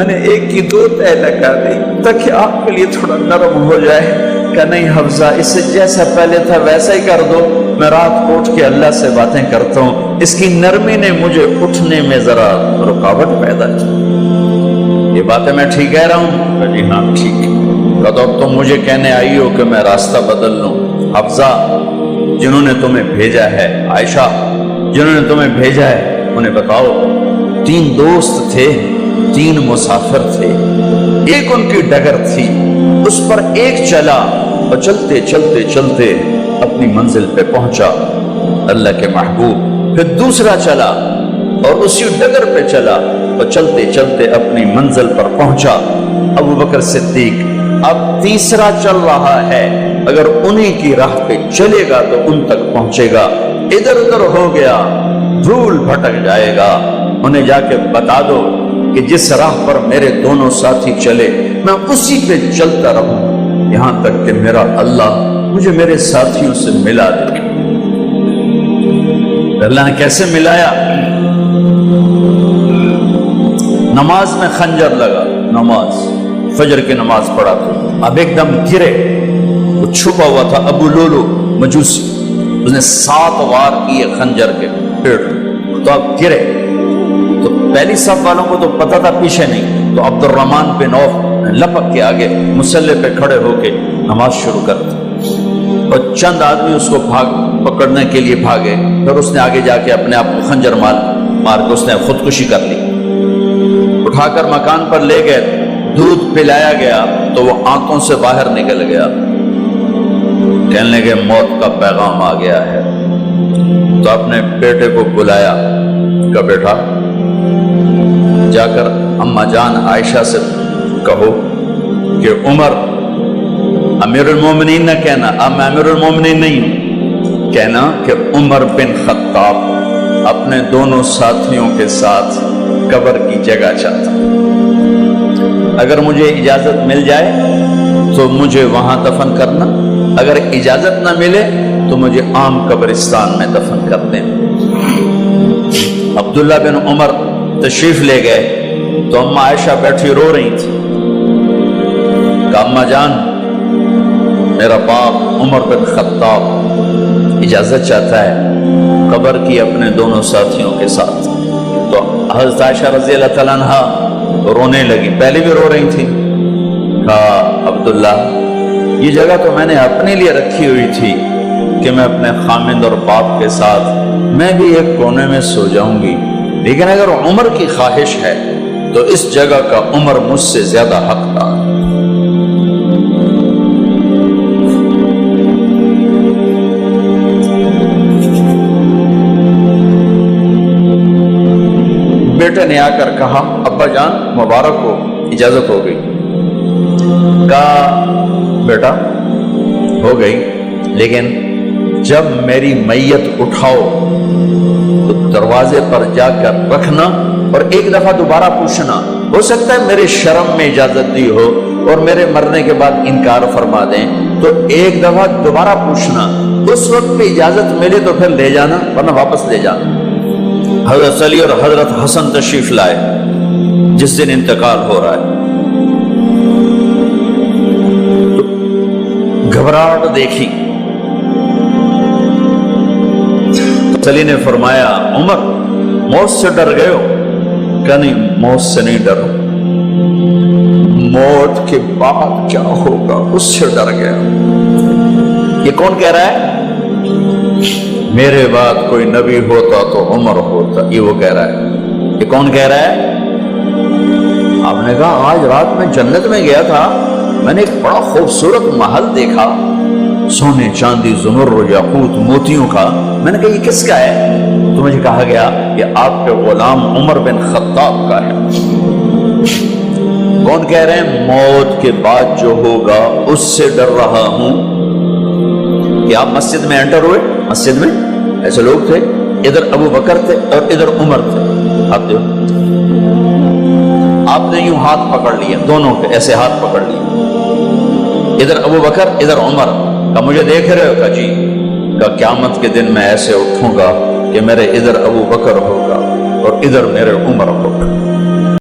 میں نے ایک کی 2 تہ لگا دی تاکہ آپ کے لیے تھوڑا نرم ہو جائے. کہ نہیں حفظہ، اسے جیسا پہلے تھا ویسا ہی کر دو. میں رات کو اٹھ کے اللہ سے باتیں کرتا ہوں، اس کی نرمی نے مجھے اٹھنے میں ذرا رکاوٹ پیدا کی. یہ باتیں میں ٹھیک کہہ رہا ہوں؟ کہ جی ہاں ٹھیک ہے. تو اب تم مجھے کہنے آئی ہو کہ میں راستہ بدل لوں. حفظہ، جنہوں نے تمہیں بھیجا ہے، عائشہ جنہوں نے تمہیں بھیجا ہے، انہیں بتاؤ 3 دوست تھے، 3 مسافر تھے، ایک ان کی ڈگر تھی، اس پر ایک چلا اور چلتے چلتے چلتے اپنی منزل پہ پہنچا اللہ کے محبوب. پھر دوسرا چلا اور اسی ڈگر پہ چلا اور چلتے چلتے اپنی منزل پر پہنچا ابو بکر صدیق. اب تیسرا چل رہا ہے، اگر انہی کی راہ پہ چلے گا تو ان تک پہنچے گا، ادھر ادھر ہو گیا بھول بھٹک جائے گا. انہیں جا کے بتا دو کہ جس راہ پر میرے دونوں ساتھی چلے میں اسی پہ چلتا رہوں یہاں تک کہ میرا اللہ مجھے میرے ساتھیوں سے ملا دے. اللہ نے کیسے ملایا؟ نماز میں خنجر لگا، نماز فجر کی نماز پڑھا تھا. اب ایک دم گرے، وہ چھپا ہوا تھا ابو لولو مجوسی، اس نے 7 وار کیے خنجر کے پیڑ. تو اب گرے تو پہلی صف والوں کو تو پتہ تھا، پیچھے نہیں. تو عبد الرحمن بن عوف لپک کے آگے مصلی پہ کھڑے ہو کے نماز شروع کر دی اور چند آدمی اس کو پکڑنے کے لیے بھاگے. پھر اس نے آگے جا کے اپنے آپ کو خنجر مار کے اس نے خودکشی کر لی. اٹھا کر مکان پر لے گئے، دودھ پلایا گیا تو وہ آنتوں سے باہر نکل گیا. کہنے لگے موت کا پیغام آ گیا ہے. تو اپنے بیٹے کو بلایا کہ بیٹا جا کر اماں جان عائشہ سے کہو کہ عمر امیر المومنین نہ کہنا، اب میں امیر المومنین نہیں ہوں، کہنا کہ عمر بن خطاب اپنے دونوں ساتھیوں کے ساتھ قبر کی جگہ چاہتا. اگر مجھے اجازت مل جائے تو مجھے وہاں دفن کرنا، اگر اجازت نہ ملے تو مجھے عام قبرستان میں دفن کر دیں. عبداللہ بن عمر تشریف لے گئے تو اماں عائشہ بیٹھی رو رہی تھی. کہا اماں جان میرا باپ عمر بن خطاب اجازت چاہتا ہے قبر کی اپنے دونوں ساتھیوں کے ساتھ. تو حضرت عائشہ رضی اللہ تعالیٰ عنہ رونے لگی، پہلے بھی رو رہی تھی. کہا عبداللہ یہ جگہ تو میں نے اپنے لیے رکھی ہوئی تھی کہ میں اپنے خامند اور باپ کے ساتھ میں بھی ایک کونے میں سو جاؤں گی، لیکن اگر عمر کی خواہش ہے تو اس جگہ کا عمر مجھ سے زیادہ حقدار. بیٹے نے آ کر کہا ابا جان مبارک ہو، اجازت ہو گئی. کہا بیٹا ہو گئی، لیکن جب میری میت اٹھاؤ تو دروازے پر جا کر رکھنا اور ایک دفعہ دوبارہ پوچھنا. ہو سکتا ہے میرے شرم میں اجازت دی ہو اور میرے مرنے کے بعد انکار فرما دیں، تو ایک دفعہ دوبارہ پوچھنا، اس وقت پہ اجازت ملے تو پھر لے جانا ورنہ واپس لے جانا. حضرت علی اور حضرت حسن تشریف لائے جس دن انتقال ہو رہا ہے. گھبراہٹ دیکھی. علی نے فرمایا عمر موت سے ڈر گئے ہو؟ کہ نہیں موت سے نہیں ڈرو، موت کے بعد کیا ہوگا اس سے ڈر گیا. یہ کون کہہ رہا ہے؟ میرے بعد کوئی نبی ہوتا تو عمر ہوتا، یہ وہ کہہ رہا ہے. یہ کون کہہ رہا ہے؟ آپ نے کہا آج رات میں جنت میں گیا تھا، میں نے ایک بڑا خوبصورت محل دیکھا، سونے چاندی زمرد یاقوت موتیوں کا. میں نے کہا یہ کس کا ہے؟ تو مجھے کہا گیا کہ آپ کے غلام عمر بن خطاب کا ہے. کون کہہ رہے ہیں؟ موت کے بعد جو ہوگا اس سے ڈر رہا ہوں. کہ آپ مسجد میں انٹر ہوئے، مسجد میں ایسے لوگ تھے، ادھر ابو بکر تھے اور ادھر عمر تھے. آپ نے یوں ہاتھ پکڑ لیے، دونوں کے ایسے ہاتھ پکڑ لیے، ادھر ابو بکر ادھر عمر. کہا مجھے دیکھ رہے ہو؟ کہا جی. کہا قیامت کے دن میں ایسے اٹھوں گا کہ میرے ادھر ابو بکر ہوگا اور ادھر میرے عمر ہوگا.